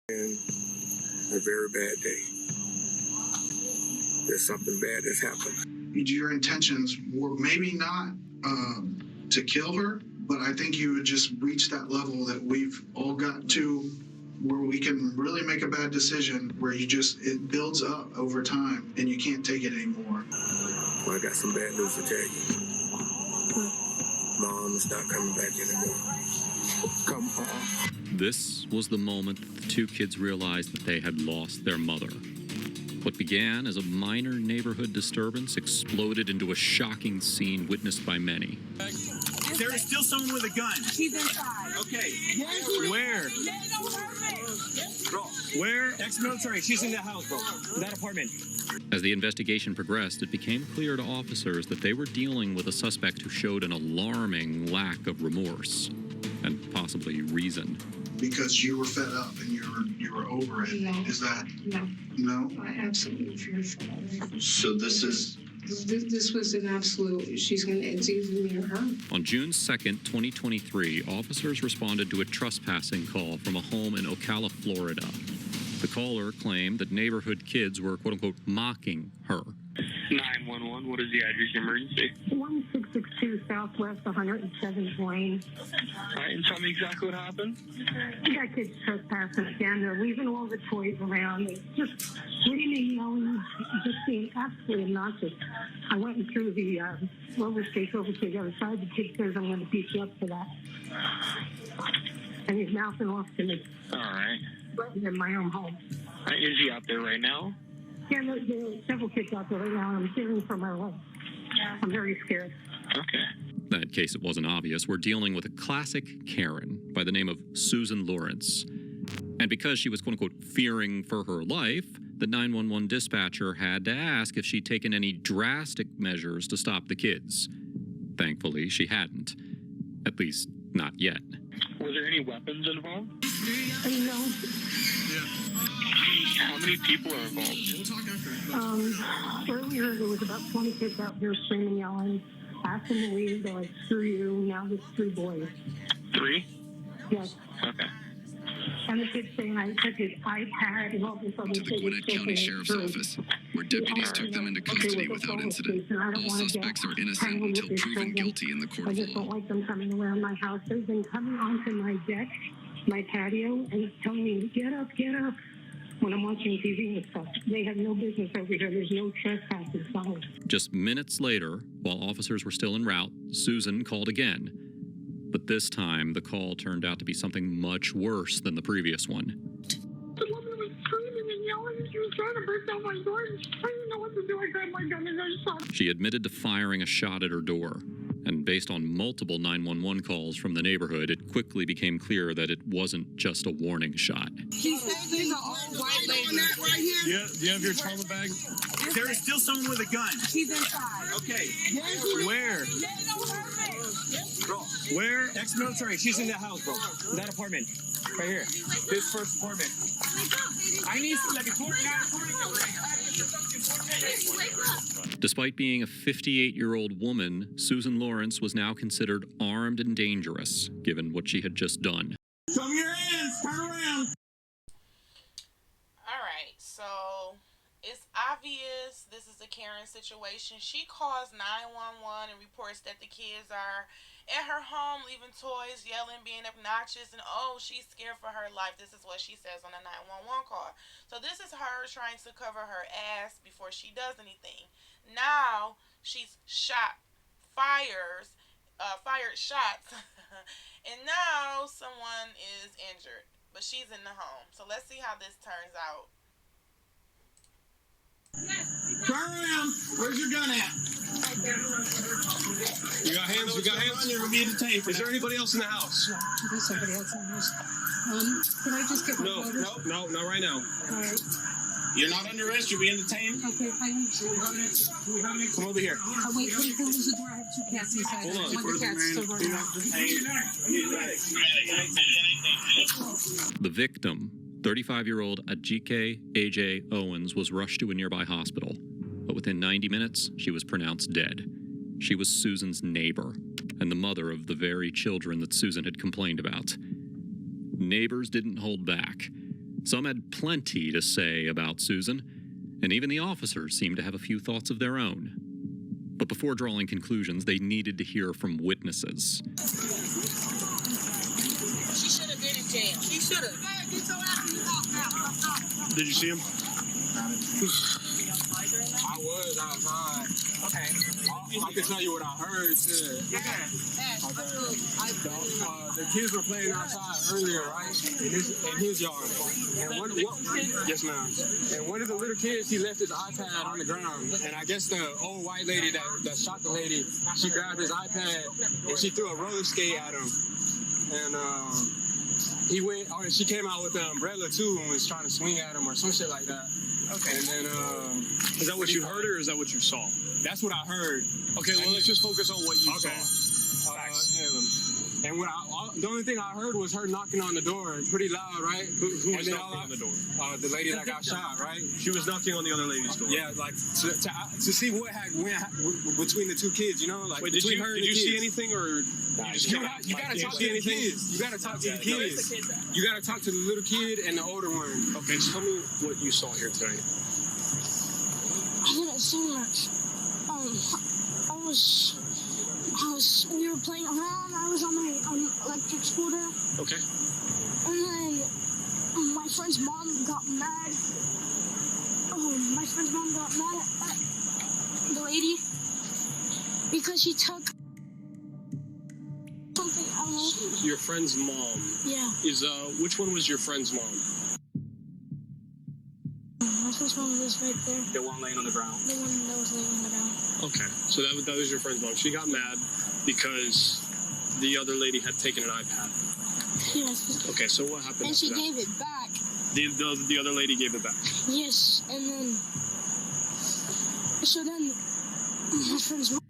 And a very bad day. There's something bad that's happened. Your intentions were maybe not to kill her, but I think you would just reach that level that we've all got to, where we can really make a bad decision, where it builds up over time and you can't take it anymore. Well, I got some bad news to tell you. Mom's not coming back anymore. Come on. This was the moment that the two kids realized that they had lost their mother. What began as a minor neighborhood disturbance exploded into a shocking scene witnessed by many. There is still someone with a gun. She's inside. Okay. Where? Where? Ex-military. She's in the house, bro. That apartment. As the investigation progressed, it became clear to officers that they were dealing with a suspect who showed an alarming lack of remorse and possibly reason. Because you were fed up and you were over it. No. Is that? No. No? I absolutely feel fed up. So this is... This was an absolute, it's either me or her. On June 2nd, 2023, officers responded to a trespassing call from a home in Ocala, Florida. The caller claimed that neighborhood kids were, quote-unquote, mocking her. 911, what is the address emergency? 1662 Southwest 107th Lane. All right, and tell me exactly what happened. We got kids trespassing again. They're leaving all the toys around. They're just screaming, yelling, just being absolutely obnoxious. I went and threw the roller skates over to the other side. The kid says, I'm going to beat you up for that. And he's mouthing off to me. All right. Right in my own home. Is he out there right now? Yeah, there are several kids out there right now, and I'm fearing for my life. I'm very scared. Okay. In case it wasn't obvious, we're dealing with a classic Karen by the name of Susan Lawrence. And because she was, quote-unquote, fearing for her life, the 911 dispatcher had to ask if she'd taken any drastic measures to stop the kids. Thankfully, she hadn't. At least, not yet. Was there any weapons involved? No. How many people are involved? Earlier, there was about 20 kids out there screaming, yelling, asking to leave. They're like, screw you. Now there's 3 boys. 3? Yes. Okay. And the kid saying I took his iPad and all this other To the Gwinnett County Sheriff's Office, where deputies took them into custody without incident. All suspects are innocent until proven guilty in the court I of just don't law. like them coming around my house. They've been coming onto my deck, my patio, and telling me, get up, when I'm watching TV and stuff. They have no business over here. There's no trespassing sign. Just minutes later, while officers were still en route, Susan called again. But this time, the call turned out to be something much worse than the previous one. The woman was screaming and yelling. She was trying to break down my door. I didn't know what to do. I grabbed my gun and I shot. She admitted to firing a shot at her door. And based on multiple 911 calls from the neighborhood, it quickly became clear that it wasn't just a warning shot. She said there's an old white lady. Yeah, do you have your trauma bag? There is still someone with a gun. She's inside. Okay. Where? Where? Ex-military. She's in the house, bro. That apartment. Right here. This first apartment. I need some, like, Despite being a 58-year-old woman, Susan Lawrence was now considered armed and dangerous, given what she had just done. Show me your hands. Turn around. All right, so it's obvious this is a Karen situation. She calls 911 and reports that the kids are at her home leaving toys, yelling, being obnoxious, and she's scared for her life. This is what she says on the 911 call. So this is her trying to cover her ass before she does anything. Now she's fired shots, and now someone is injured, but she's in the home. So let's see how this turns out. Turn around. Where's your gun at? You got hands? You got hands? You're going to be detained. Is there anybody else in the house? There's somebody else in the house. Can I just get my daughter? No, not right now. All right. You're not under arrest. You're being detained. Okay, I understand. Come over here. Wait, please close the door. I have 2 cats inside. Hold on. One of the cats still running around. The victim, 35-year-old Ajike A.J. Owens, was rushed to a nearby hospital. But within 90 minutes, she was pronounced dead. She was Susan's neighbor and the mother of the very children that Susan had complained about. Neighbors didn't hold back. Some had plenty to say about Susan, and even the officers seemed to have a few thoughts of their own. But before drawing conclusions, they needed to hear from witnesses. She should have been in jail. She should have. Did you see him? I was outside. Okay. I can tell you what I heard, too. The kids were playing outside earlier, right? In his yard. And yes, ma'am. And one of the little kids, he left his iPad on the ground. And I guess the old white lady that shot the lady, she grabbed his iPad and she threw a roller skate at him. And she came out with an umbrella too and was trying to swing at him or some shit like that. Okay. And then, Is that what you heard or is that what you saw? that's what I heard. Okay, well, let's just focus on what you saw. And the only thing I heard was her knocking on the door pretty loud, right? Who was knocking on the door? The lady that got shot, right? She was knocking on the other lady's door. Yeah, like to see what went between the two kids, you know, like Wait, did between you her and see the kids. anything or You gotta talk to the kids. You gotta talk to the kids. You gotta talk to the little kid and the older one. Okay, so tell me what you saw here tonight. I didn't see much. We were playing around. I was on my electric scooter. Okay. And then my friend's mom got mad. My friend's mom got mad at the lady because she took something. I don't know. Your friend's mom. Yeah. Which one was your friend's mom? My friend's mom was right there. The one laying on the ground. The one that was laying on the ground. Okay, so that was your friend's mom. She got mad because the other lady had taken an iPad. Yes. Okay, so what happened? And she after that? gave it back. The other lady gave it back. Yes, and then my friend's mom,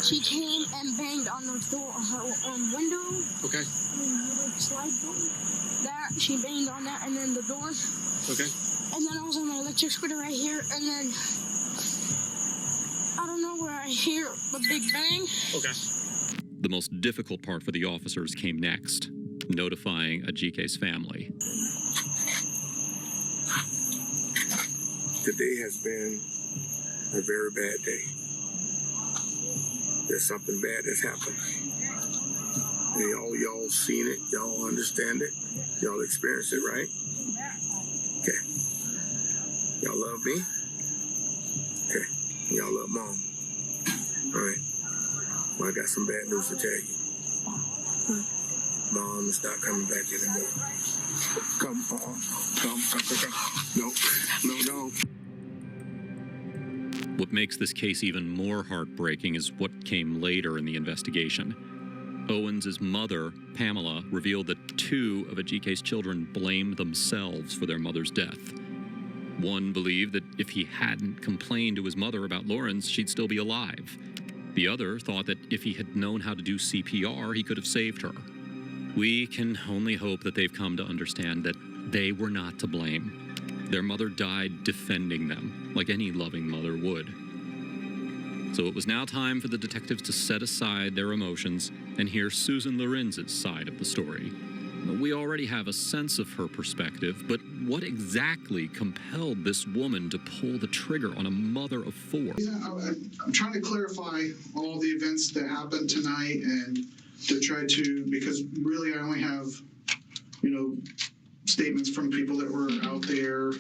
she came and banged on the door, her window. Okay. Slide door. That she banged on that, and then the door. Okay. And then I was on my electric scooter right here, and then I don't know where I hear the big bang. Okay. The most difficult part for the officers came next, notifying Ajike's family. Today has been a very bad day. There's something bad that's happened. And y'all seen it, y'all understand it, y'all experienced it, right? Okay. Y'all love me? Okay. Y'all love Mom? All right. Well, I got some bad news to tell you. Mom is not coming back anymore. Come. No. What makes this case even more heartbreaking is what came later in the investigation. Owens' mother, Pamela, revealed that 2 of Ajike's children blamed themselves for their mother's death. One believed that if he hadn't complained to his mother about Lawrence, she'd still be alive. The other thought that if he had known how to do CPR, he could have saved her. We can only hope that they've come to understand that they were not to blame. Their mother died defending them, like any loving mother would. So it was now time for the detectives to set aside their emotions and hear Susan Lorenz's side of the story. We already have a sense of her perspective, but what exactly compelled this woman to pull the trigger on a mother of 4? Yeah, I'm trying to clarify all the events that happened tonight and to try to, because really I only have, statements from people that were out there,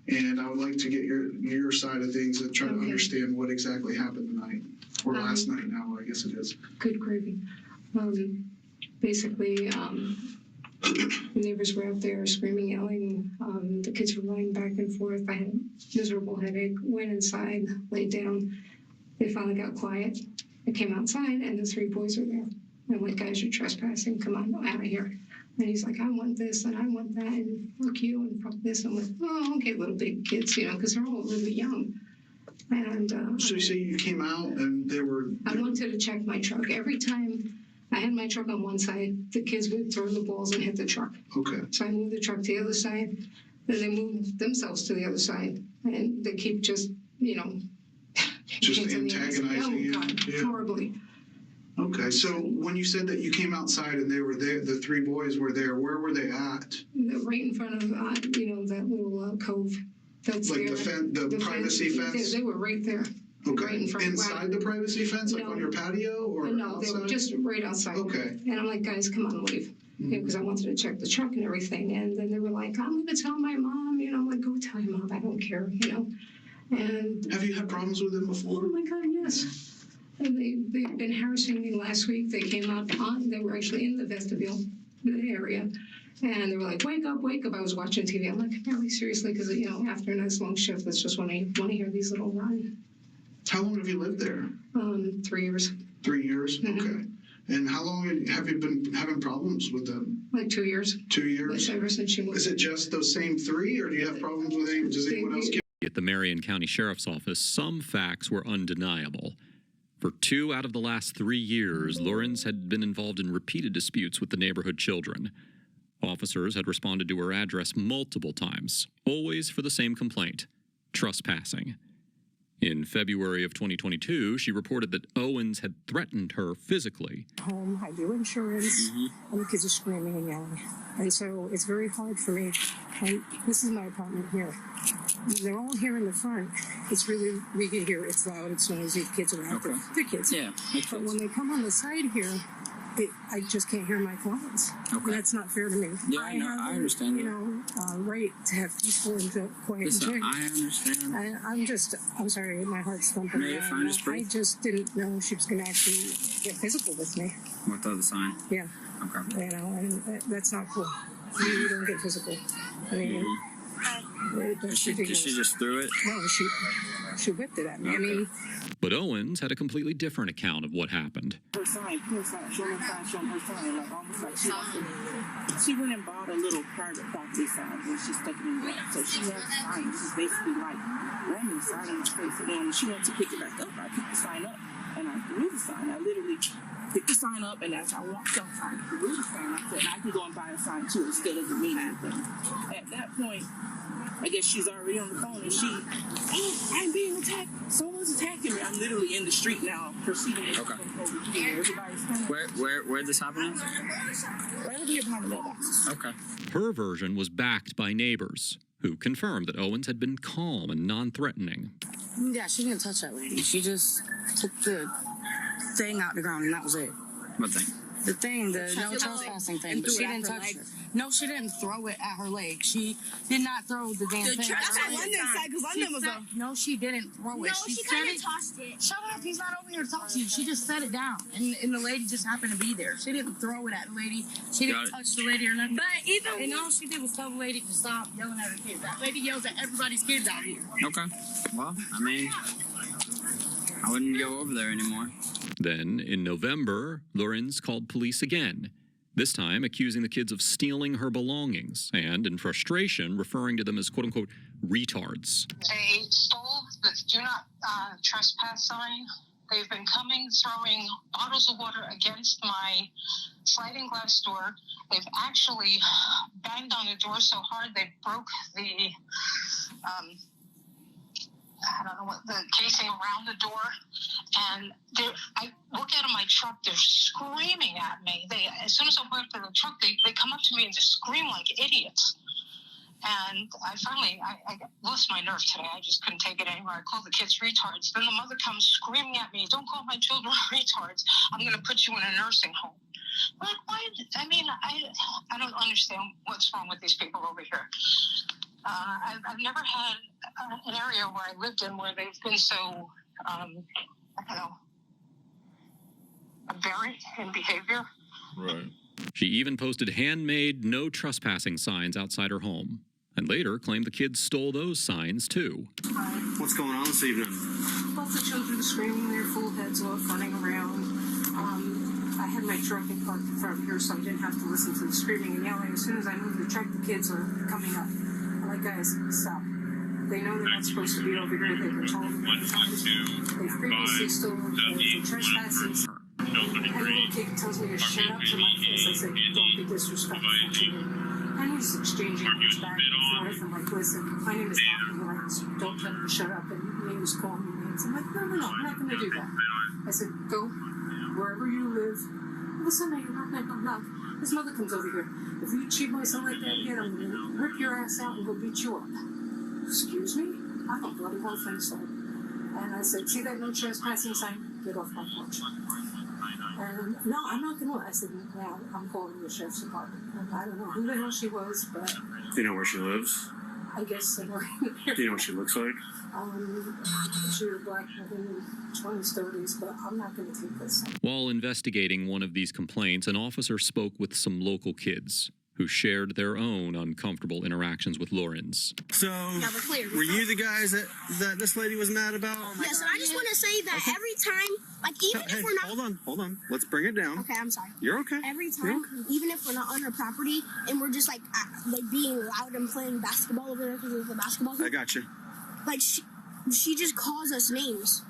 and I would like to get your side of things and try to understand what exactly happened tonight, or last night now, I guess it is. Good gravy. Basically, the neighbors were out there screaming, yelling. The kids were running back and forth. I had a miserable headache. Went inside, laid down. They finally got quiet. I came outside, and the 3 boys were there. I'm like, guys, you're trespassing. Come on, out of here. And he's like, I want this, and I want that, and fuck you, and fuck this. I'm like, oh, okay, little big kids, because they're all really young. And So you say you came out, and they were... I wanted to check my truck. Every time I had my truck on one side, the kids would throw the balls and hit the truck. Okay. So I moved the truck to the other side, then they moved themselves to the other side, and they keep just Just antagonizing you. Oh, God, Yeah. horribly. Okay, so when you said that you came outside and they were there, the three boys were there, where were they at? Right in front of, that little cove that's Like there. the privacy fence? They were right there. Okay, Right in front. inside the privacy fence, like No. on your patio or No, they outside? were just right outside. Okay. And I'm like, guys, come on, leave. Because I wanted to check the truck and everything. And then they were like, I'm going to tell my mom. I'm like, go tell your mom. I don't care, And Have you had problems with them oh before? my God, yes. And they've been harassing me last week. They came out they were actually in the vestibule, the area. And they were like, wake up, wake up. I was watching TV. I'm like, really, seriously? Because, after a nice long shift, it's just when I want to hear these little run. How long have you lived there? 3 years. 3 years? Mhm. Okay. And how long have you been having problems with them? Like 2 years. 2 years? Ever since she moved. Is it just those same three, or do you have problems with any? Does anyone else get? At the Marion County Sheriff's Office, some facts were undeniable. For 2 out of the last 3 years, Lawrence had been involved in repeated disputes with the neighborhood children. Officers had responded to her address multiple times, always for the same complaint: trespassing. In February of 2022, she reported that Owens had threatened her physically. Home, I do insurance, and the kids are screaming and yelling. And so it's very hard for me. And this is my apartment here. They're all here in the front. It's really, we can hear it's loud, it's noisy, kids are out there. They're kids. Yeah. But when they come on the side here, I just can't hear my clients. Okay. And that's not fair to me. Yeah, I know. I understand. Right to have peaceful and quiet Listen, and I understand. I'm sorry, my heart's thumping. No, you're fine, just breathe. I just didn't know she was going to actually get physical with me. What the sign? Yeah. Okay. And that's not cool. You don't get physical. I mean, She just threw it? No, she whipped it at me. Okay. I mean, But Owens had a completely different account of what happened. Her sign, her sign, show her sign, like almost like she went and bought a little private property sign and she stuck it in the ground. So she had a sign, she's basically like ramming the sign in my face. And then when she went to pick it back up, I picked the sign up and I threw the sign. I literally picked the sign up, and as I walked outside, I threw the sign. I said, I can go and buy a sign too. It still doesn't mean anything. At that point, I guess she's already on the phone, and I'm being attacked. Someone's attacking me. I'm literally in the street now, proceeding to come over here. Everybody's coming. Where this happened? Right over here behind the mailbox. Okay. Her version was backed by neighbors, who confirmed that Owens had been calm and non-threatening. yeah, she didn't touch that lady. She just took the thing out the ground, and that was it. What thing? The thing, the no trespassing thing, but she didn't touch it. No, she didn't throw it at her leg. She did not throw the damn thing. That's what London said, because London was a... No, she didn't throw it. No, she kind of tossed it. Shut up, he's not over here to talk to you. She just set it down, and the lady just happened to be there. She didn't throw it at the lady. She didn't touch the lady or nothing. But and all she did was tell the lady to stop yelling at her kids. That lady yells at everybody's kids out here. Okay. Well, I mean, I wouldn't go over there anymore. Then, in November, Lawrence called police again, this time accusing the kids of stealing her belongings and, in frustration, referring to them as quote-unquote retards. They stole the do not trespass sign. They've been coming, throwing bottles of water against my sliding glass door. They've actually banged on the door so hard they broke the I don't know what the casing around the door, and I look out of my truck. They're screaming at me. As soon as I walk up to the truck, they come up to me and just scream like idiots. And I finally lost my nerve today. I just couldn't take it anymore. I called the kids retards. Then the mother comes screaming at me, "Don't call my children retards. I'm going to put you in a nursing home." Like, why? I mean, I don't understand what's wrong with these people over here. I've never had an area where I lived in where they've been so, I don't know, aberrant in behavior. Right. She even posted handmade no trespassing signs outside her home, and later claimed the kids stole those signs too. What's going on this evening? Lots of children screaming their full heads off, running around. I had my truck parked in front of here, so I didn't have to listen to the screaming and yelling. As soon as I moved the truck, the kids are coming up. I'm like, guys, stop. They know they're not supposed to be over here. They've been told many times. They've previously stolen trespassing. And the little kid tells me to shut up to my face. I said, don't be disrespectful to me. And he's exchanging words back and forth. I'm like, listen, my name is Dr. Lawrence. Don't tell me to shut up. And he was calling me names. I'm like, no, I'm not going to do that. I said, go wherever you live, listen, knock. His mother comes over here. If you treat my son like that again, I'm going to rip your ass out and go beat you up. Excuse me? I don't bloody well think so. And I said, see that no trespassing sign? Get off my porch. And no, I'm not going to. I said, well, I'm calling the sheriff's department. And I don't know who the hell she was, but Do you know where she lives? I guess somewhere. Do you know what she looks like? She was black within 20s, 30s, but I'm not going to take this. While investigating one of these complaints, an officer spoke with some local kids who shared their own uncomfortable interactions with Lawrence. So, were you the guys that this lady was mad about? Yes, and I just want to say that every time, like even if we're not... Hold on. Let's bring it down. Okay, I'm sorry. You're okay. Every time, even if we're not on her property and we're just like being loud and playing basketball over there because of the basketball hoop, I got you. like she just calls us names.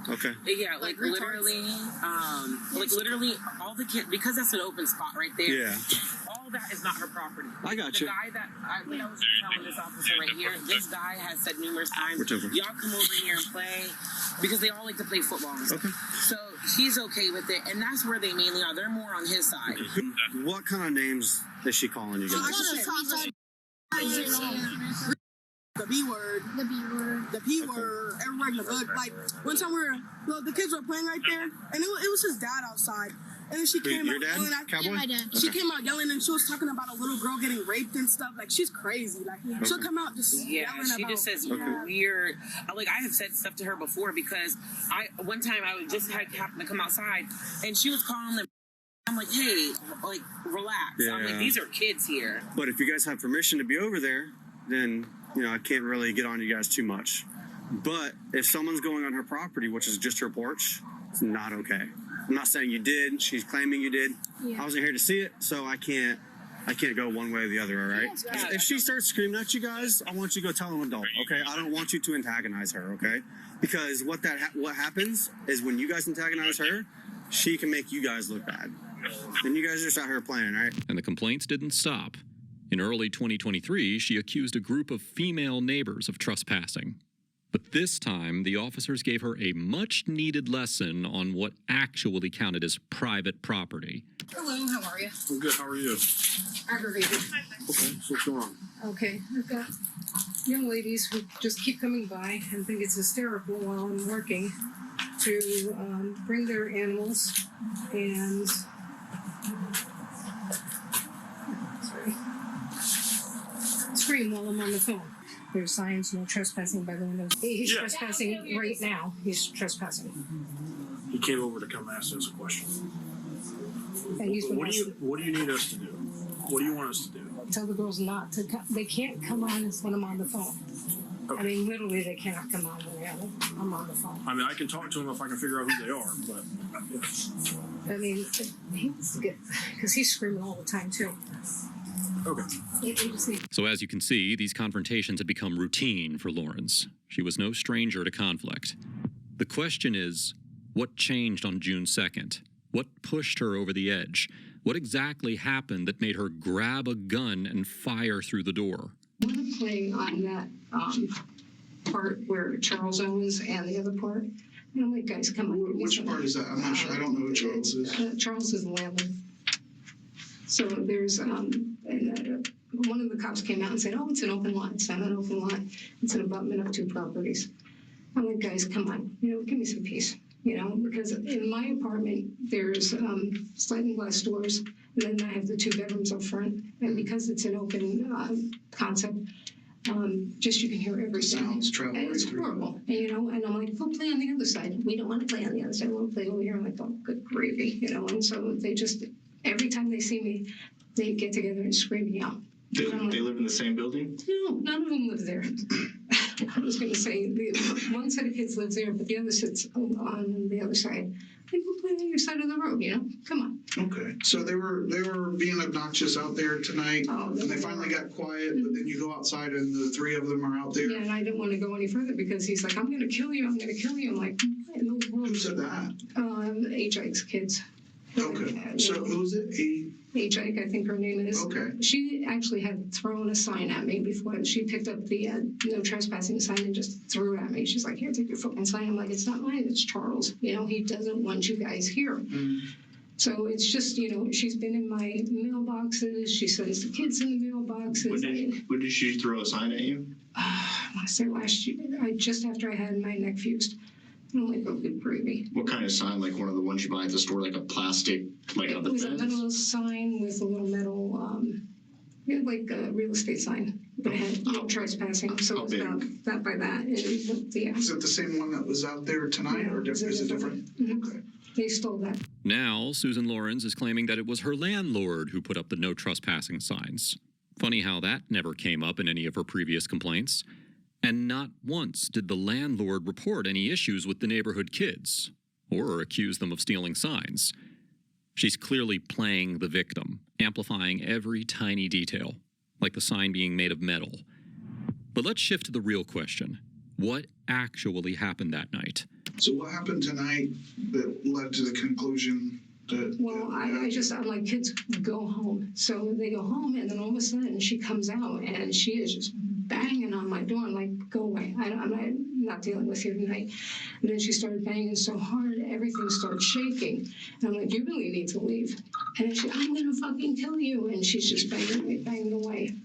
Okay. Yeah, like literally, all the kids, because that's an open spot right there. Yeah. All that is not her property. I got The you. guy that I was telling this officer right here, this guy has said numerous times, y'all come over here and play, because they all like to play football and stuff. Okay. So he's okay with it, and that's where they mainly are. They're more on his side. What kind of names is she calling you guys? The B word. The B word. The P word. Everybody in the hood. Like, one time the kids were playing right there, and it was his dad outside. And then she came out yelling at Yeah, my dad. She came out yelling, and she was talking about a little girl getting raped and stuff. Like, she's crazy. Like, she'll come out just yelling she about... just says weird. Like, I have said stuff to her before, because one time I would just happened to come outside, and she was calling them. I'm like, hey, like, relax. Yeah. I'm like, these are kids here. But if you guys have permission to be over there, then, I can't really get on you guys too much. But if someone's going on her property, which is just her porch, it's not okay. I'm not saying you did. She's claiming you did. Yeah. I wasn't here to see it, so I can't go one way or the other, all right? If she starts screaming at you guys, I want you to go tell an adult, okay? I don't want you to antagonize her, okay? Because what happens is when you guys antagonize her, she can make you guys look bad. And you guys are just out here playing, right? And the complaints didn't stop. In early 2023, she accused a group of female neighbors of trespassing. But this time, the officers gave her a much-needed lesson on what actually counted as private property. Hello, how are you? I'm good. How are you? Aggravated. Okay, so what's going on? Okay, I've got young ladies who just keep coming by and think it's hysterical while I'm working to bring their animals and scream while I'm on the phone. There's signs, no trespassing by the windows. He's trespassing right now. He's trespassing. He came over to come ask us a question. And he's been What do you need us to do? What do you want us to do? tell the girls not to come. They can't come on when I'm on the phone. Okay. I mean, literally, they cannot come on when I'm on the phone. I mean, I can talk to them if I can figure out who they are, but I mean, he needs to get, because he's screaming all the time, too. okay. So as you can see, these confrontations had become routine for Lawrence. She was no stranger to conflict. The question is, what changed on June 2nd? What pushed her over the edge? What exactly happened that made her grab a gun and fire through the door? We're playing on that part where Charles owns and the other part. And I'm like, guys, come on. Which part is that? I'm not sure. I don't know who Charles is. Charles is the landlord. So there's, one of the cops came out and said, oh, it's an open lot. It's not an open lot. It's an abutment of two properties. I'm like, guys, come on. Give me some peace. Because in my apartment, there's sliding glass doors, and then I have the two bedrooms up front. And because it's an open concept, just you can hear every sounds travel and it's right through. horrible. And I'm like, go play on the other side. We don't want to play on the other side. We want to play over here. I'm like, oh, good gravy. And so they just, every time they see me, they get together and scream me out. They live in the same building? No, none of them live there. I was going to say, one set of kids lives there, but the other sits on the other side. They go play on your side of the road, Come on. Okay. So they were being obnoxious out there tonight, and they finally got quiet, but then you go outside and the three of them are out there. Yeah, and I didn't want to go any further because he's like, I'm going to kill you. I'm going to kill you. I'm like, what in the world? Who said that? HI's kids. Okay. So who was it? H.I., I think her name is. Okay. She actually had thrown a sign at me before. She picked up the no trespassing sign and just threw it at me. She's like, here, take your fucking sign. I'm like, it's not mine, it's Charles. You know, he doesn't want you guys here. So it's just, you know, she's been in my mailboxes. She sends the kids in the mailboxes. When did she throw a sign at you? I want to say last year, just after I had my neck fused. I'm like, oh, good gravy. What kind of sign? Like one of the ones you buy at the store, like a plastic, like on the It was fence? a metal sign with a little metal, like a real estate sign, but it had no trespassing, so it was about that by that. And yeah. Is it the same one that was out there tonight, or is it different? Okay. They stole that. Now, Susan Lawrence is claiming that it was her landlord who put up the no trespassing signs. Funny how that never came up in any of her previous complaints. And not once did the landlord report any issues with the neighborhood kids or accuse them of stealing signs. She's clearly playing the victim, amplifying every tiny detail, like the sign being made of metal. But let's shift to the real question. What actually happened that night? So what happened tonight that led to the conclusion that... Well, I'm like, kids, go home. So they go home, and then all of a sudden she comes out, and she is just banging on my door. I'm like, go away. I'm not dealing with you tonight. And then she started banging so hard, everything started shaking. And I'm like, you really need to leave. And then she, I'm going to fucking kill you. And she's just banging away.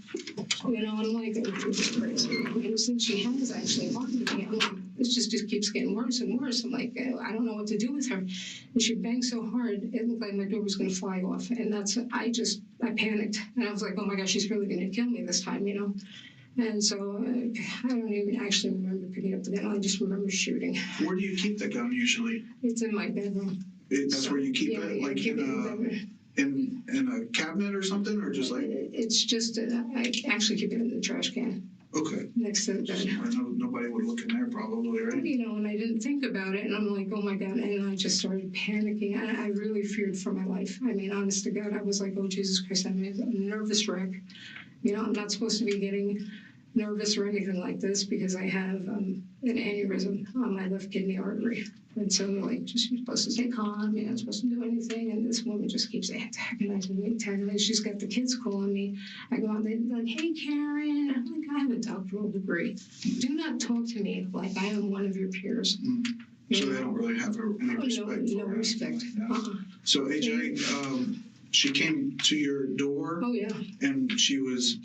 You know, I'm like, oh, Jesus Christ. And since she has actually harmed me, I'm like, this just keeps getting worse and worse. I'm like, I don't know what to do with her. And she banged so hard, it looked like my door was going to fly off. And I panicked. And I was like, oh my gosh, she's really going to kill me this time, you know? And so I don't even actually remember picking up the gun. I just remember shooting. Where do you keep the gun usually? It's in my bedroom. That's where you keep it? Like in a cabinet or something? Or just like... It's just, I actually keep it in the trash can. Okay. Next to the bed. Nobody would look in there probably, right? You know, and I didn't think about it. And I'm like, oh my God. And I just started panicking. I really feared for my life. I mean, honest to God, I was like, oh, Jesus Christ, I'm a nervous wreck. You know, I'm not supposed to be getting nervous or anything like this because I have an aneurysm on my left kidney artery. And so they're like, just you're supposed to stay calm, you're not supposed to do anything. And this woman just keeps antagonizing me. She's got the kids calling me. I go out, they're like, hey, Karen. I'm like, I have a doctoral degree. Do not talk to me like I am one of your peers. So they don't really have any respect No respect. So, AJ, she came to your door. Oh, yeah. And she was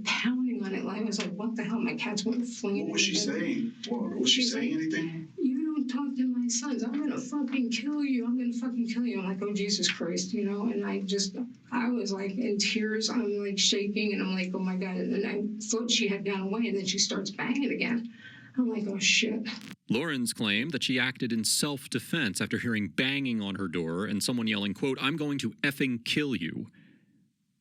pounding on it. I was like, what the hell? My cats went flinging. What was she saying? Was she saying anything? You don't talk to my sons. I'm going to fucking kill you. I'm going to fucking kill you. I'm like, oh, Jesus Christ, you know? And I was like in tears. I'm like shaking. And I'm like, oh, my God. And I thought she had gone away. And then she starts banging again. I'm like, oh, shit. Lawrence claimed that she acted in self-defense after hearing banging on her door and someone yelling, quote, I'm going to effing kill you.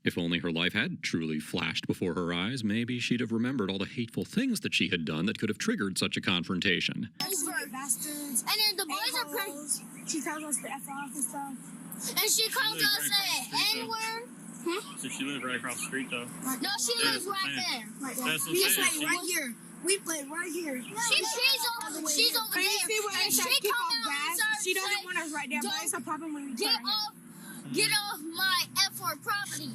If only her life had truly flashed before her eyes, maybe she'd have remembered all the hateful things that she had done that could have triggered such a confrontation. Bastards. And then the boys are pretty. She tells us to F off and stuff. And she calls us an N-word. So she lived right across the street, though. No, she lives right there. Right there. That's what we I'm play saying. right here. We play right here. She's over there. You see what And I said? she Kick come off out gas. and She doesn't want us right there, but it's a problem when we Get off my F4 property.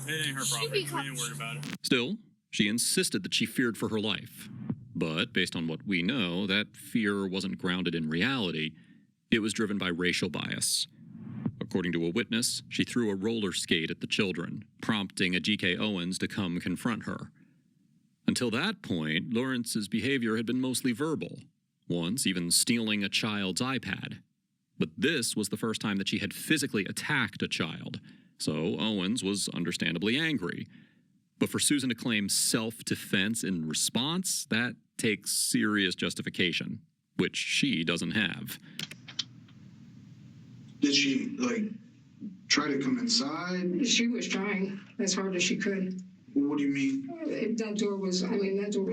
It ain't her property. We ain't worried about it. Still, she insisted that she feared for her life. But based on what we know, that fear wasn't grounded in reality. It was driven by racial bias. According to a witness, she threw a roller skate at the children, prompting a G.K. Owens to come confront her. Until that point, Lawrence's behavior had been mostly verbal, once even stealing a child's iPad. But this was the first time that she had physically attacked a child, so Owens was understandably angry. But for Susan to claim self-defense in response, that takes serious justification, which she doesn't have. Did she, try to come inside? She was trying as hard as she could. What do you mean? That door was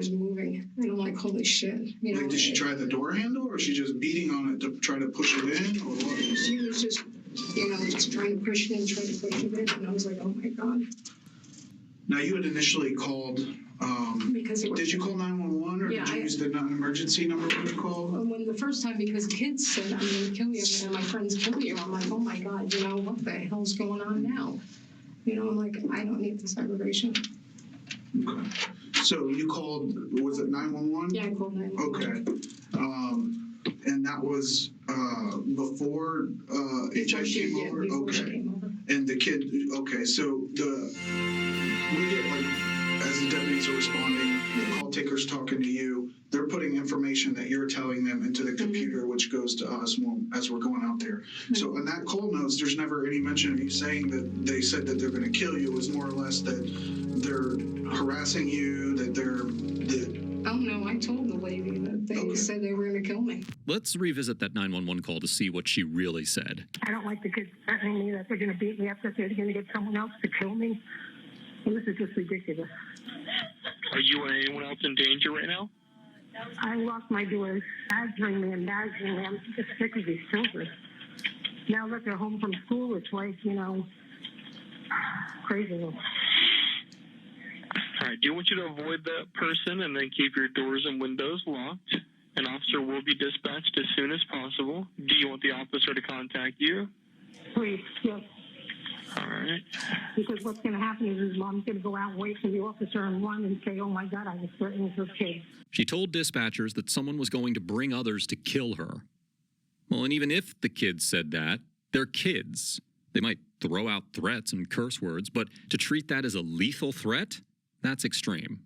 moving. And I'm like, holy shit. You know, did she try the door handle, or was she just beating on it to try to push it in, or what? She was just, just trying to push it in, trying to push it in. And I was like, oh my God. Now, you had initially called, did you call 911, or did you use the non-emergency number when you called? When the first time, because kids said, I'm going to kill you, and my friends kill you. I'm like, oh my God, what the hell's going on now? You know, I'm like, I don't need this aggravation. Okay. So you called, was it 911? Yeah, I called 911. Okay. And that was before HI came over? Okay. And the kid, okay, so we get like, as the deputies are responding, the call taker's talking to you, they're putting information that you're telling them into the computer, which goes to us as we're going out there. So in that call notes, there's never any mention of you saying that they said that they're going to kill you. It was more or less that they're harassing you, that Oh no, I told the lady that they said they were going to kill me. Let's revisit that 911 call to see what she really said. I don't like the kids threatening me that they're going to beat me up, that they're going to get someone else to kill me. And this is just ridiculous. Are you or anyone else in danger right now? I lost my doors, badgering me and badgering me. I'm just sick of these children. Now that they're home from school, it's like, you know, craziness. All right. Do you want you to avoid that person and then keep your doors and windows locked? An officer will be dispatched as soon as possible. Do you want the officer to contact you? Please, yes. All right. Because what's going to happen is his mom's going to go out and wait for the officer and run and say, oh my God, I was threatening her kid. She told dispatchers that someone was going to bring others to kill her. Well, and even if the kids said that, they're kids. They might throw out threats and curse words, but to treat that as a lethal threat, that's extreme.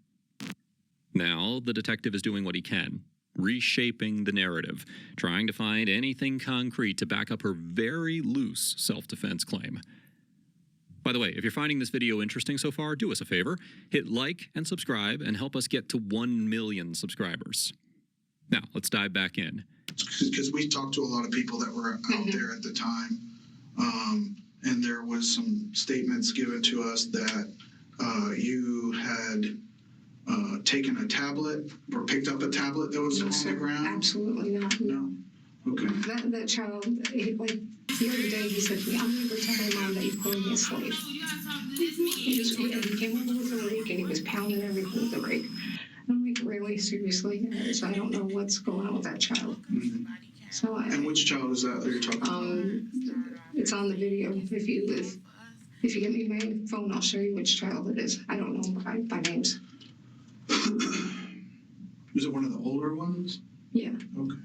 Now, the detective is doing what he can, reshaping the narrative, trying to find anything concrete to back up her very loose self-defense claim. By the way, if you're finding this video interesting so far, do us a favor, hit like and subscribe and help us get to 1 million subscribers. Now, let's dive back in. Because we talked to a lot of people that were out there at the time, and there was some statements given to us that you had taken a tablet or picked up a tablet that was on the ground? Absolutely not, no. Okay. That child, like, the other day he said to me, I'm going to go tell my mom that you called me a slave. He came over with a rake and he was pounding everything with the rake. I'm like, really? Seriously? So I don't know what's going on with that child. Mm-hmm. So and which child is that you're talking about? It's on the video. If you get me my phone, I'll show you which child it is. I don't know by names. Was it one of the older ones? Yeah. Okay.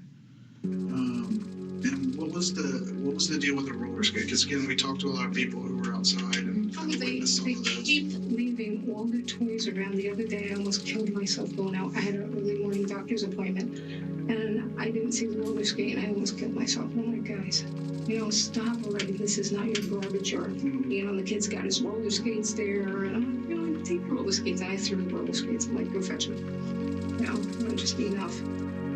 And what was the deal with the roller skate? Because again, we talked to a lot of people who were outside and They keep leaving all their toys around. The other day, I almost killed myself going out. I had an early morning doctor's appointment, and I didn't see the roller skate, and I almost killed myself. I'm like, guys, you know, stop already. This is not your garbage yard. You know, the kid's got his roller skates there, and I'm like, you know, take the roller skates. And I threw the roller skates. I'm like, go fetch them. You know, just enough.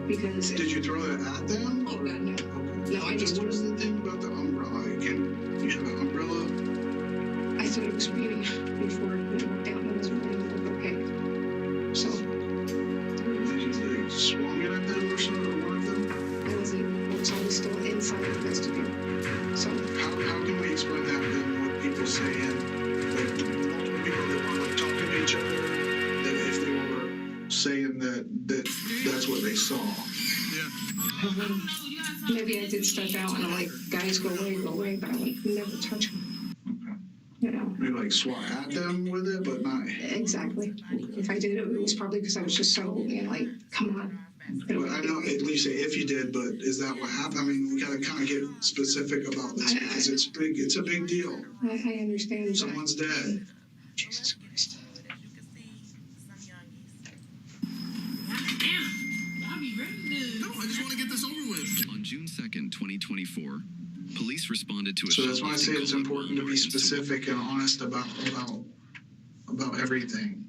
Because did you throw it at them? Oh God, no. Okay. No, I just. What is the thing about the umbrella? Again, you have an umbrella? I thought it was raining before it worked out, and it was raining. Like, okay. So. They swung it at them or something, or one of them? It was always still inside the vestibule. So. How can we explain that then with people saying, like, multiple people that were like talking to each other, that if they were saying that that's what they saw? Yeah. Maybe I did step out and I'm like, guys, go away, but I would never touch them. Okay. You know. Maybe like swat at them with it, but not. Exactly. If I did, it was probably because I was just so, you know, like, come on. Well, I know at least say if you did, but is that what happened? I mean, we got to kind of get specific about this because it's big. It's a big deal. I understand. Someone's dead. Jesus Christ. I just want to get this over with. On June 2nd, 2024, police responded to a So that's why I say it's important to be specific and honest about everything.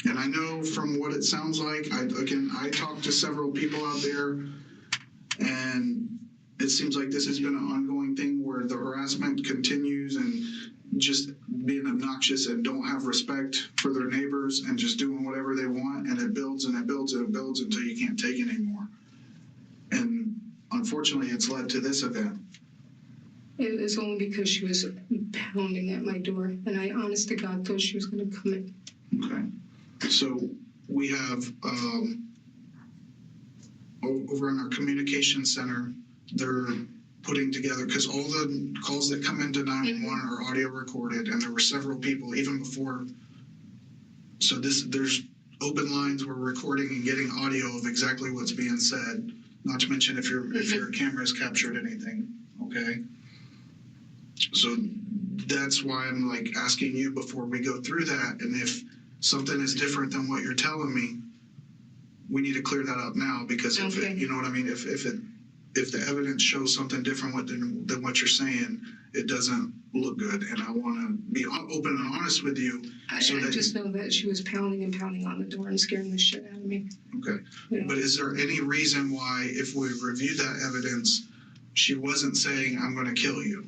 And I know from what it sounds like, I talked to several people out there, and it seems like this has been an ongoing thing where the harassment continues and just being obnoxious and don't have respect for their neighbors and just doing whatever they want, and it builds and it builds and it builds until you can't take it anymore. And unfortunately, it's led to this event. It was only because she was pounding at my door, and I, honest to God, thought she was going to come in. Okay. So we have over in our communication center, they're putting together, because all the calls that come into 911 are audio recorded, and there were several people even before. So there's open lines. We're recording and getting audio of exactly what's being said. Not to mention if your camera has captured anything. Okay. So that's why I'm like asking you before we go through that, and if something is different than what you're telling me, we need to clear that up now, because if it, you know what I mean, if the evidence shows something different than what you're saying, it doesn't look good. And I want to be open and honest with you. I just know that she was pounding and pounding on the door and scaring the shit out of me. Okay. But is there any reason why, if we review that evidence, she wasn't saying, I'm going to kill you?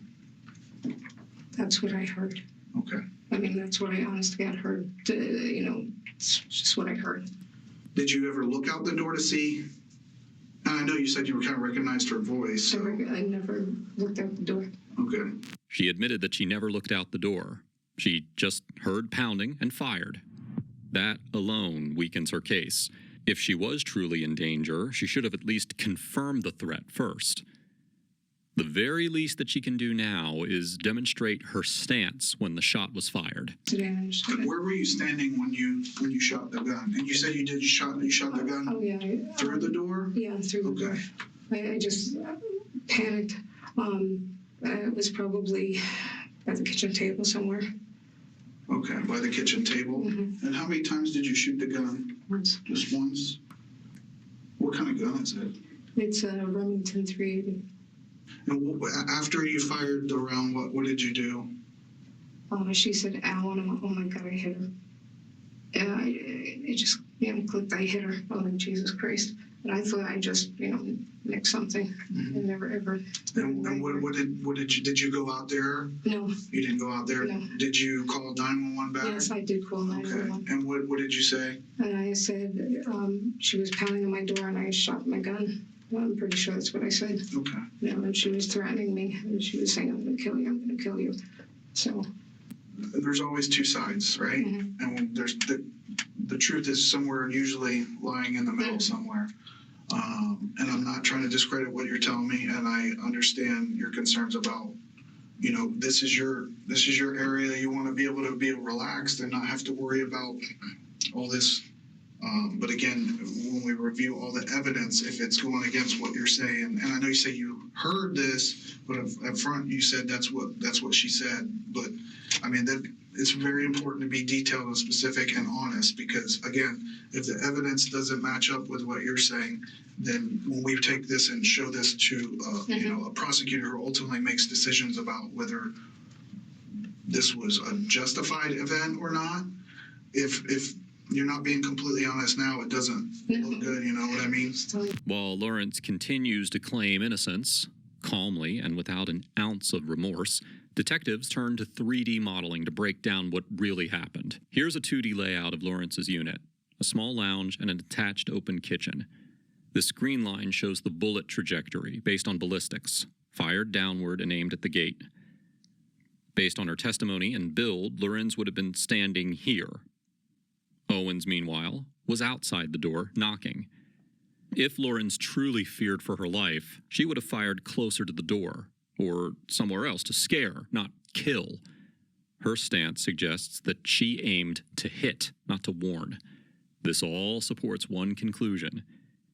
That's what I heard. Okay. I mean, that's what I honestly got heard. You know, it's just what I heard. Did you ever look out the door to see? And I know you said you kind of recognized her voice. So. I never looked out the door. Okay. She admitted that she never looked out the door. She just heard pounding and fired. That alone weakens her case. If she was truly in danger, she should have at least confirmed the threat first. The very least that she can do now is demonstrate her stance when the shot was fired. Where were you standing when you shot the gun? And you said you shot the gun through the door? Yeah, through the door. I just panicked. It was probably at the kitchen table somewhere. Okay, by the kitchen table. And how many times did you shoot the gun? Once. Just once? What kind of gun is it? It's a Remington 380. And after you fired the round, what did you do? She said, ow, and I'm like, oh my God, I hit her. It just, clicked, I hit her. Oh, Jesus Christ. And I thought I just, nicked something. I never ever. And what did you go out there? No. You didn't go out there? No. Did you call 911 back? Yes, I did call 911. Okay. And what did you say? And I said, she was pounding on my door and I shot my gun. Well, I'm pretty sure that's what I said. Okay. And she was threatening me, and she was saying, I'm going to kill you, I'm going to kill you. So. There's always two sides, right? And there's the truth is somewhere usually lying in the middle somewhere. And I'm not trying to discredit what you're telling me, and I understand your concerns about, this is your area. You want to be able to be relaxed and not have to worry about all this. But again, when we review all the evidence, if it's going against what you're saying, and I know you say you heard this, but up front you said that's what she said. But I mean, that it's very important to be detailed and specific and honest, because again, if the evidence doesn't match up with what you're saying, then when we take this and show this to a prosecutor who ultimately makes decisions about whether this was a justified event or not, if you're not being completely honest now, it doesn't look good, you know what I mean? While Lawrence continues to claim innocence, calmly and without an ounce of remorse, detectives turn to 3D modeling to break down what really happened. Here's a 2D layout of Lawrence's unit, a small lounge and an attached open kitchen. This green line shows the bullet trajectory based on ballistics, fired downward and aimed at the gate. Based on her testimony and build, Lorenz would have been standing here. Owens, meanwhile, was outside the door, knocking. If Lorenz truly feared for her life, she would have fired closer to the door, or somewhere else to scare, not kill. Her stance suggests that she aimed to hit, not to warn. This all supports one conclusion.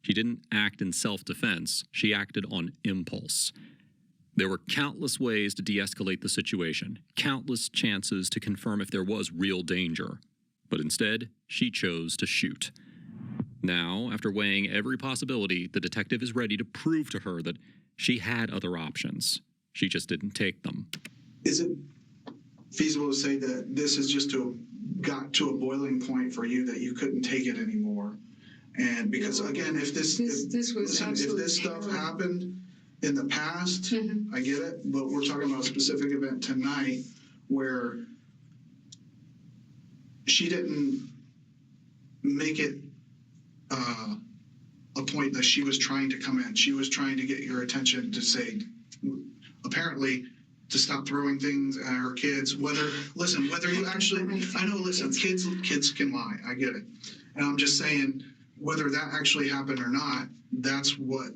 She didn't act in self-defense, she acted on impulse. There were countless ways to de-escalate the situation, countless chances to confirm if there was real danger. But instead, she chose to shoot. Now, after weighing every possibility, the detective is ready to prove to her that she had other options. She just didn't take them. Is it feasible to say that this is just got to a boiling point for you, that you couldn't take it anymore? And because again, if this stuff happened in the past, I get it, but we're talking about a specific event tonight where she didn't make it a point that she was trying to come in. She was trying to get your attention to say, apparently, to stop throwing things at her kids. Whether you actually, I know, listen, kids can lie. I get it. And I'm just saying, whether that actually happened or not, that's what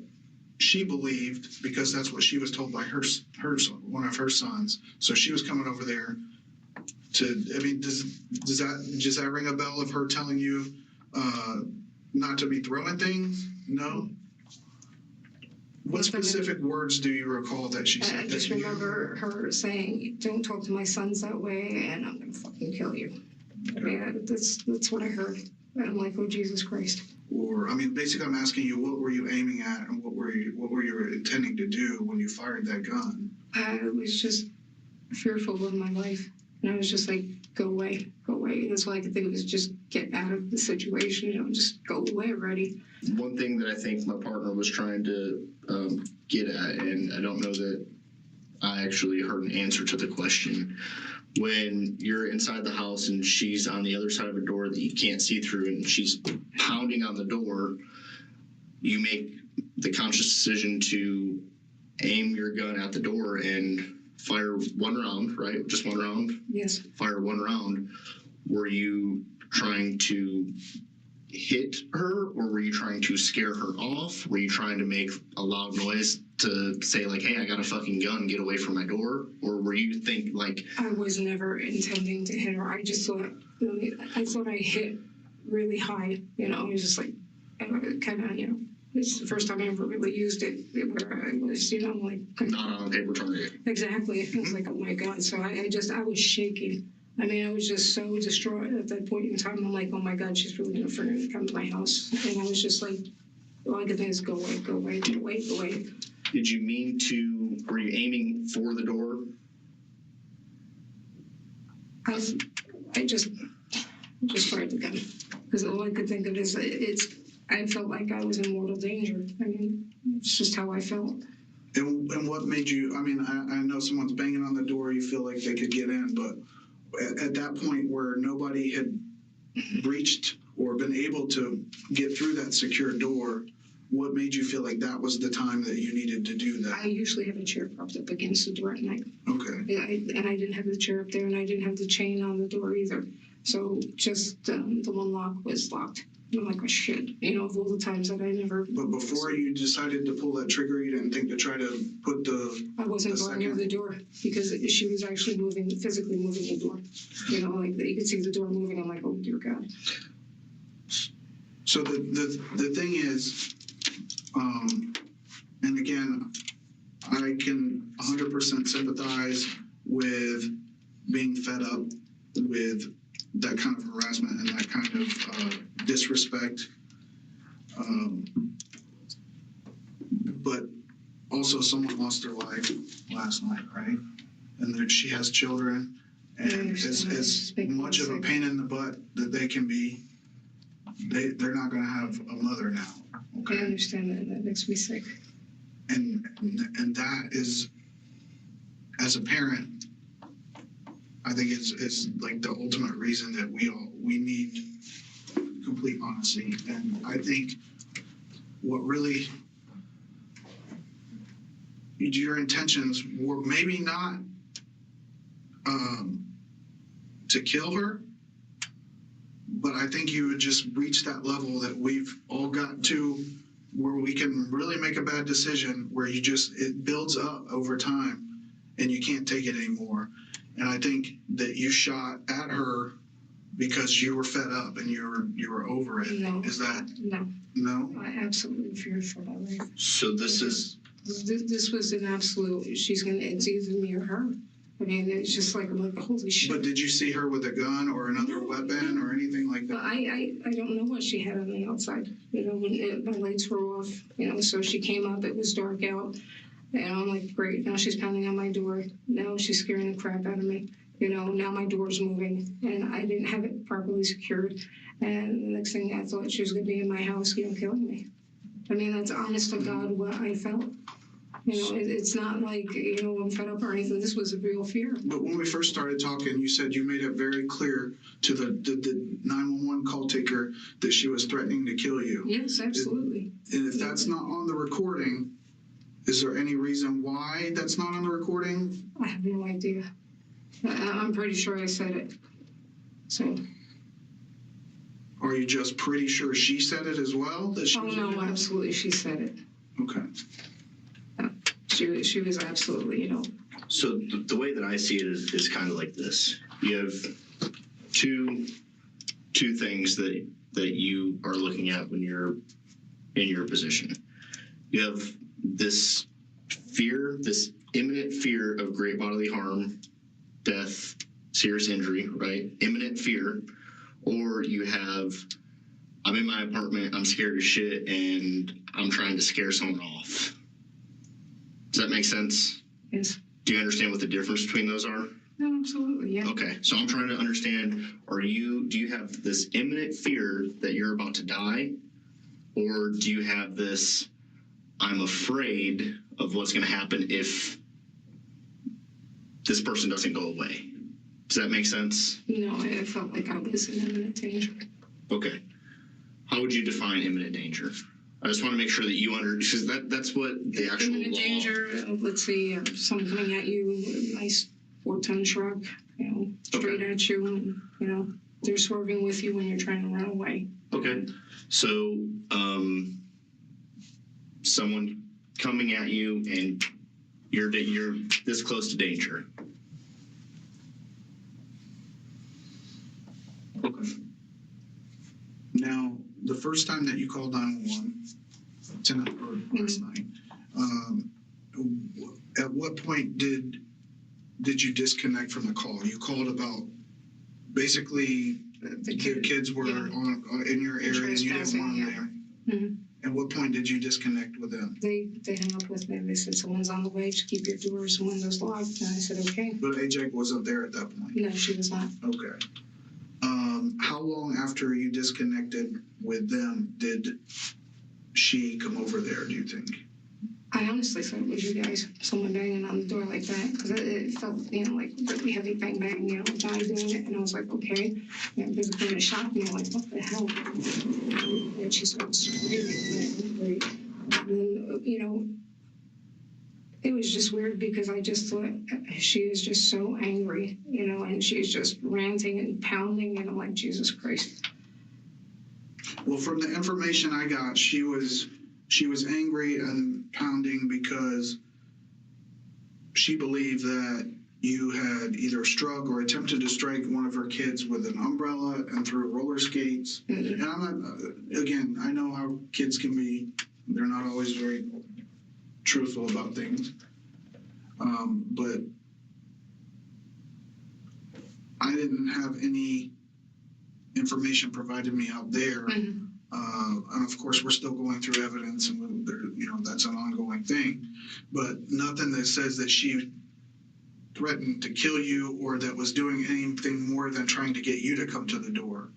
she believed, because that's what she was told by her one of her sons. So she was coming over there to. I mean, does that ring a bell of her telling you not to be throwing things? No. What specific words do you recall that she said? I just remember her saying, "Don't talk to my sons that way, and I'm gonna fucking kill you." I mean, that's what I heard. And I'm like, oh Jesus Christ. Or, I mean, basically, I'm asking you, what were you aiming at, and what were you intending to do when you fired that gun? I was just fearful of my life, and I was just like, go away, go away. And that's all I could think of was just get out of the situation, just go away already. One thing that I think my partner was trying to get at, and I don't know that I actually heard an answer to the question. When you're inside the house and she's on the other side of a door that you can't see through and she's pounding on the door, you make the conscious decision to aim your gun at the door and fire one round, right? Just one round? Yes. Fire one round. Were you trying to hit her, or were you trying to scare her off? Were you trying to make a loud noise to say, like, hey, I got a fucking gun, get away from my door? Or were you think like... I was never intending to hit her. I just thought, I hit really high, I was just like, kind of, it's the first time I ever really used it where I was, like... Not on a paper target. Exactly. I was like, oh my God. So I was shaking. I mean, I was just so distraught at that point in time. I'm like, oh my God, she's really going to come to my house. And I was just like, all I could think is go away, go away, go away, go away. Did you mean to, were you aiming for the door? I just fired the gun. Because all I could think of is I felt like I was in mortal danger. I mean, it's just how I felt. And what made you, I mean, I know someone's banging on the door, you feel like they could get in, but at that point where nobody had breached or been able to get through that secure door, what made you feel like that was the time that you needed to do that? I usually have a chair propped up against the door at night. Okay. And I didn't have the chair up there, and I didn't have the chain on the door either. So just the one lock was locked. And I'm like, oh shit, of all the times that I never... But before you decided to pull that trigger, you didn't think to try to put I wasn't going near the door because she was actually physically moving the door. Like you could see the door moving. I'm like, oh dear God. So the thing is, and again, I can 100% sympathize with being fed up with that kind of harassment and that kind of disrespect. But also someone lost their life last night, right? And that she has children, and as much of a pain in the butt that they can be, they're not going to have a mother now. Okay? I understand that, and that makes me sick. And that is, as a parent, I think it's like the ultimate reason that we need complete honesty. And I think what really your intentions were maybe not to kill her, but I think you would just reach that level that we've all got to, where we can really make a bad decision, where it builds up over time and you can't take it anymore. And I think that you shot at her because you were fed up and you were over it. No. Is that? No. I absolutely feared for my life. So this was an absolute, it's either me or her. I mean, it's just like, I'm like, holy shit. But did you see her with a gun or another weapon or anything like that? I don't know what she had on the outside. When my lights were off, so she came up, it was dark out. And I'm like, great, now she's pounding on my door. Now she's scaring the crap out of me. Now my door's moving and I didn't have it properly secured. And the next thing I thought she was going to be in my house, killing me. I mean, that's honest to God what I felt. It's not like, I'm fed up or anything. This was a real fear. But when we first started talking, you said you made it very clear to the 911 call taker that she was threatening to kill you. Yes, absolutely. And if that's not on the recording, is there any reason why that's not on the recording? I have no idea. I'm pretty sure I said it. So. Are you just pretty sure she said it as well? Oh, no, absolutely. She said it. Okay. She was absolutely, So the way that I see it is kind of like this. You have two things that you are looking at when you're in your position. You have this fear, this imminent fear of great bodily harm, death, serious injury, right? Imminent fear. Or you have, I'm in my apartment, I'm scared as shit, and I'm trying to scare someone off. Does that make sense? Yes. Do you understand what the difference between those are? No, absolutely, yeah. Okay, so I'm trying to understand, do you have this imminent fear that you're about to die? Or do you have this, I'm afraid of what's going to happen if this person doesn't go away? Does that make sense? No, I felt like I was in imminent danger. Okay. How would you define imminent danger? I just want to make sure that you because that's what the actual Imminent law. danger, let's say someone coming at you with a nice 4-ton truck, straight at you, and, they're swerving with you when you're trying to run away. Okay. So, someone coming at you and you're this close to danger. Okay. Now, the first time that you called 911, tonight or last night, at what point did you disconnect from the call? You called about basically the kids were in your area and you didn't want them there. Mm-hmm. At what point did you disconnect with them? They hung up with me. They said, someone's on the way, just keep your doors and windows locked. And I said, okay. But AJ wasn't there at that point? No, she was not. Okay. How long after you disconnected with them did she come over there, do you think? I honestly thought it was you guys, someone banging on the door like that, because it felt, like really heavy bang bang, guy doing it, and I was like, okay. There's a kind of shock me, like, what the hell? And she started screaming, and then, it was just weird because I just thought she is just so angry, and she's just ranting and pounding, and I'm like, Jesus Christ. Well, from the information I got, she was angry and pounding because she believed that you had either struck or attempted to strike one of her kids with an umbrella and threw roller skates. Mm-hmm. And I'm not, again, I know how kids can be, they're not always very truthful about things. But I didn't have any information provided me out there. Mm-hmm. And of course, we're still going through evidence, and that's an ongoing thing. But nothing that says that she threatened to kill you or that was doing anything more than trying to get you to come to the door.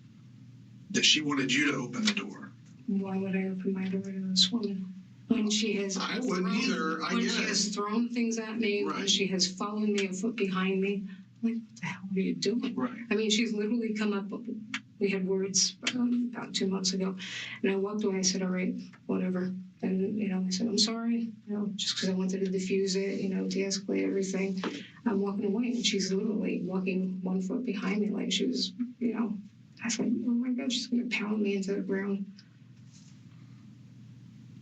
That she wanted you to open the door. Why would I open my door to this woman? When she has I wouldn't either. She has thrown things at me, right. When she has followed me a foot behind me, I'm like, what the hell are you doing? Right. I mean, she's literally come up. We had words about 2 months ago, and I walked away. I said, all right, whatever. And, I said, I'm sorry, just because I wanted to diffuse it, de-escalate everything. I'm walking away, and she's literally walking 1 foot behind me like she was, I thought, oh my God, she's going to pound me into the ground.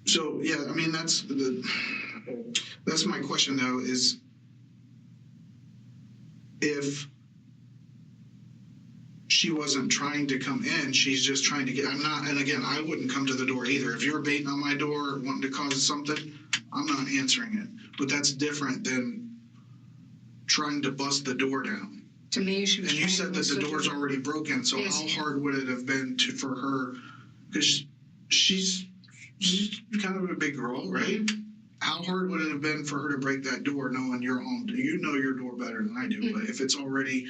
So, yeah, I mean, that's my question, though, is if she wasn't trying to come in, she's just trying to get, and again, I wouldn't come to the door either. If you're baiting on my door, wanting to cause something, I'm not answering it. But that's different than trying to bust the door down. To me, she was. And you said that the door's already broken, so yes. How hard would it have been for her? Because she's kind of a big girl, right? Mm-hmm. How hard would it have been for her to break that door knowing your home? You know your door better than I do, mm-hmm. But if it's already...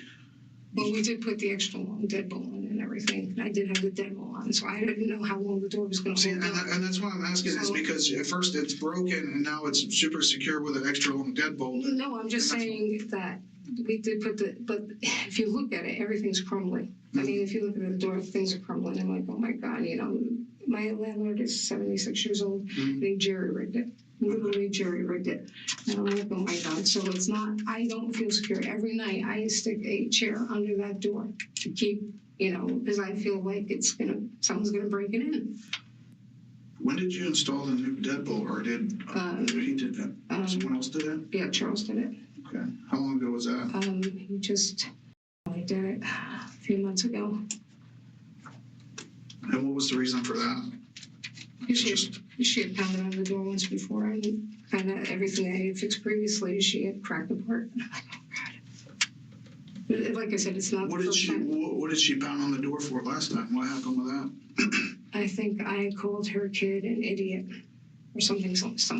Well, we did put the extra long deadbolt on and everything. I did have the deadbolt on, so I didn't know how long the door was going to hold. And that's why I'm asking is because at first it's broken and now it's super secure with an extra long deadbolt. No, I'm just saying that we did put but if you look at it, everything's crumbling. Mm-hmm. I mean, if you look at the door, things are crumbling. I'm like, oh my God, my landlord is 76 years old. Mm-hmm. They jerry-rigged it. Literally jerry-rigged it. And I'm like, oh my God. So it's not, I don't feel secure. Every night I stick a chair under that door to keep, because I feel like someone's going to break it in. When did you install the new deadbolt, or did he did that? Someone else did it? Yeah, Charles did it. Okay. How long ago was that? He just did it a few months ago. And what was the reason for that? She had pounded on the door once before, and kind of everything that I had fixed previously, she had cracked apart. And I'm like, oh God. Like I said, it's not What the did first she time. what did she pound on the door for last time? What happened with that? I think I called her kid an idiot or something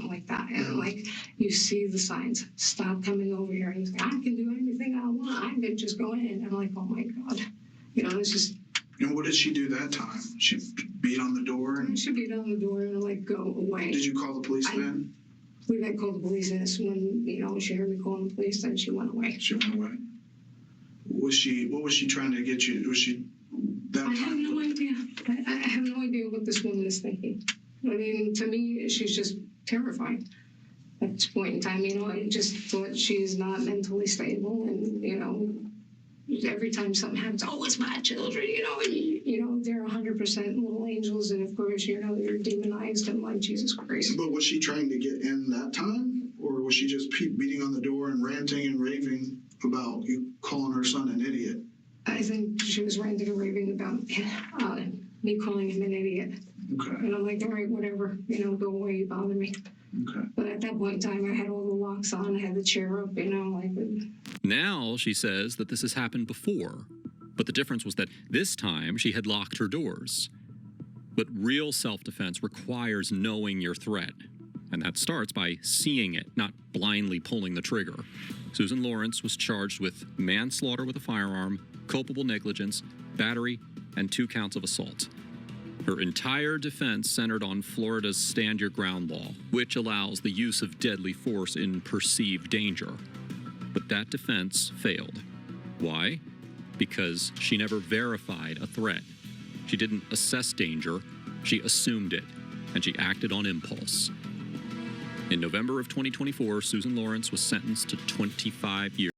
like that. And I'm like, you see the signs. Stop coming over here. And he's like, I can do anything I want. I can just go in. And I'm like, oh my God. You know, it's just. And what did she do that time? She beat on the door? And She beat on the door and like, go away. did you call the police then? We got called the police, and when, you know, she heard me calling the police, then she went away. She went away. What was she trying to get you? Was she that I time? have no idea. I have no idea what this woman is thinking. I mean, to me, she's just terrifying at this point in time. You know, I just thought she's not mentally stable, and, you know, every time something happens, oh, it's my children, you know, and you know, they're 100% little angels, and of course, you know, they're demonized, and like, Jesus Christ. But was she trying to get in that time? Or was she just beating on the door and ranting and raving about you calling her son an idiot? I think she was ranting and raving about me calling him an idiot. Okay. And I'm like, all right, whatever, you know, go away, you bother me. Okay. But at that point in time, I had all the locks on, I had the chair up, you know, like. Now she says that this has happened before, but the difference was that this time she had locked her doors. But real self-defense requires knowing your threat, and that starts by seeing it, not blindly pulling the trigger. Susan Lawrence was charged with manslaughter with a firearm, culpable negligence, battery, and 2 counts of assault. Her entire defense centered on Florida's Stand Your Ground law, which allows the use of deadly force in perceived danger. But that defense failed. Why? Because she never verified a threat. She didn't assess danger, she assumed it, and she acted on impulse. In November of 2024, Susan Lawrence was sentenced to 25 years